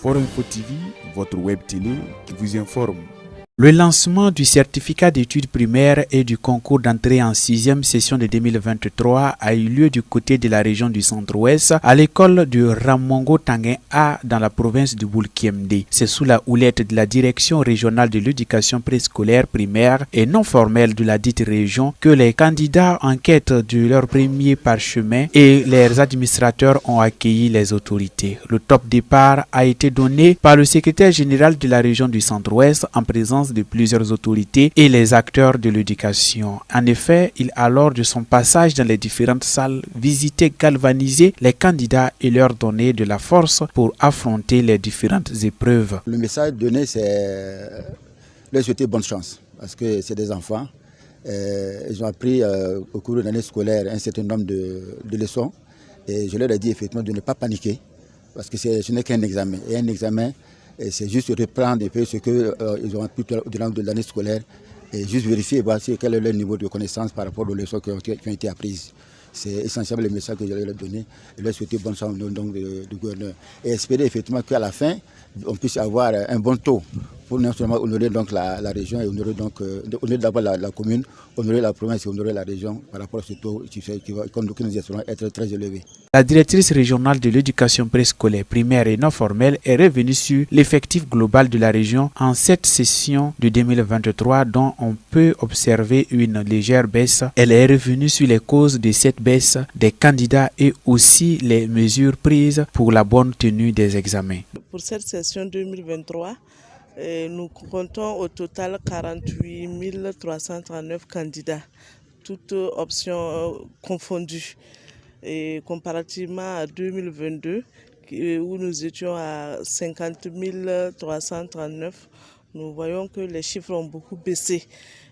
Forum Info TV, votre web télé qui vous informe. Le lancement du certificat d'études primaires et du concours d'entrée en 6e session de 2023 a eu lieu du côté de la région du Centre-Ouest à l'école de Ramongo Tanguin A dans la province de Boulkiemde. C'est sous la houlette de la direction régionale de l'éducation préscolaire primaire et non formelle de la dite région que les candidats en quête de leur premier parchemin et leurs administrateurs ont accueilli les autorités. Le top départ a été donné par le secrétaire général de la région du Centre-Ouest en présence de plusieurs autorités et les acteurs de l'éducation. En effet, il a lors de son passage dans les différentes salles visité, galvanisé les candidats et leur donné de la force pour affronter les différentes épreuves. Le message donné, c'est leur souhaiter bonne chance parce que c'est des enfants. Ils ont appris au cours de l'année scolaire un certain nombre de leçons et je leur ai dit effectivement de ne pas paniquer parce que ce n'est qu'un examen. Et un examen, c'est juste reprendre un peu ce qu'ils ont appris durant l'année scolaire et juste vérifier voir quel est leur niveau de connaissance par rapport aux leçons qui ont été apprises. C'est essentiellement le message que je leur donner et leur souhaiter bonne chance donc du gouverneur. Et espérer effectivement qu'à la fin, on puisse avoir un bon taux pour non seulement honorer donc la région et honorer donc honorer d'abord la commune, honorer la province et honorer la région par rapport à ce taux qui nous espérons être très élevé. La directrice régionale de l'éducation préscolaire primaire et non formelle est revenue sur l'effectif global de la région en cette session de 2023 dont on peut observer une légère baisse. Elle est revenue sur les causes de cette baisse des candidats et aussi les mesures prises pour la bonne tenue des examens. Pour cette session 2023, nous comptons au total 48 339 candidats, toutes options confondues. Et comparativement à 2022, où nous étions à 50 339, nous voyons que les chiffres ont beaucoup baissé.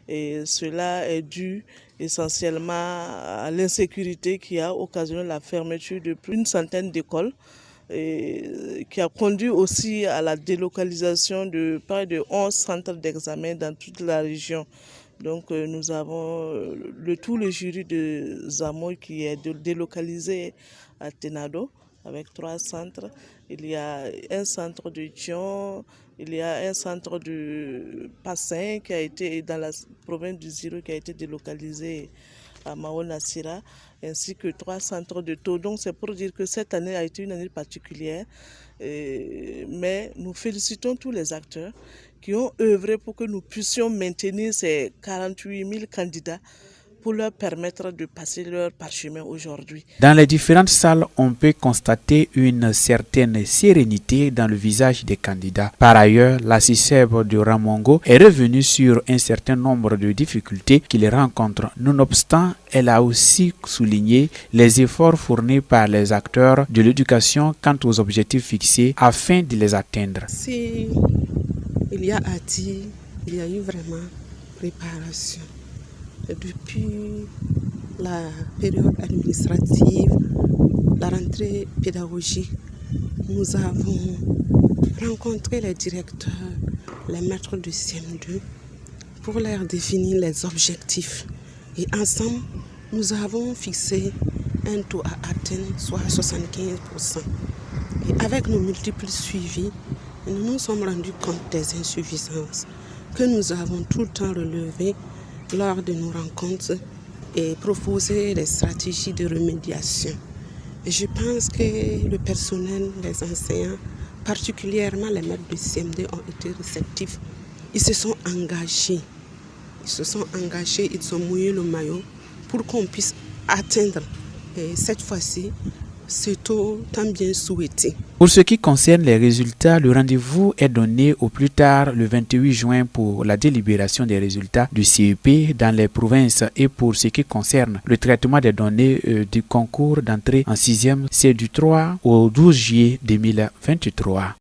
Et cela est dû essentiellement à l'insécurité qui a occasionné la fermeture de plus d'une centaine d'écoles, et qui a conduit aussi à la délocalisation de près de 11 centres d'examen dans toute la région. Donc nous avons tout le jury de Zamo qui est délocalisé à Tenado avec 3 centres. Il y a un centre de Dion, il y a un centre de Passin qui a été dans la province du Ziro qui a été délocalisé à Mao-Nassira, ainsi que 3 centres de taux. Donc c'est pour dire que cette année a été une année particulière, mais nous félicitons tous les acteurs qui ont œuvré pour que nous puissions maintenir ces 48 000 candidats pour leur permettre de passer leur parchemin aujourd'hui. Dans les différentes salles, on peut constater une certaine sérénité dans le visage des candidats. Par ailleurs, la CICEB de Ramongo est revenue sur un certain nombre de difficultés qu'ils rencontrent. Nonobstant, elle a aussi souligné les efforts fournis par les acteurs de l'éducation quant aux objectifs fixés afin de les atteindre. Si il y a à dire, il y a eu vraiment préparation. Depuis la période administrative, la rentrée pédagogique, nous avons rencontré les directeurs, les maîtres de CM2 pour leur définir les objectifs. Et ensemble, nous avons fixé un taux à atteindre, soit 75%. Et avec nos multiples suivis, nous nous sommes rendus compte des insuffisances que nous avons tout le temps relevées lors de nos rencontres et proposer des stratégies de remédiation. Et je pense que le personnel, les enseignants, particulièrement les maîtres de CM2 ont été réceptifs. Ils se sont engagés. Ils ont mouillé le maillot pour qu'on puisse atteindre cette fois-ci ce taux tant bien souhaité. Pour ce qui concerne les résultats, le rendez-vous est donné au plus tard le 28 juin pour la délibération des résultats du CEP dans les provinces et pour ce qui concerne le traitement des données du concours d'entrée en 6e, c'est du 3 au 12 juillet 2023.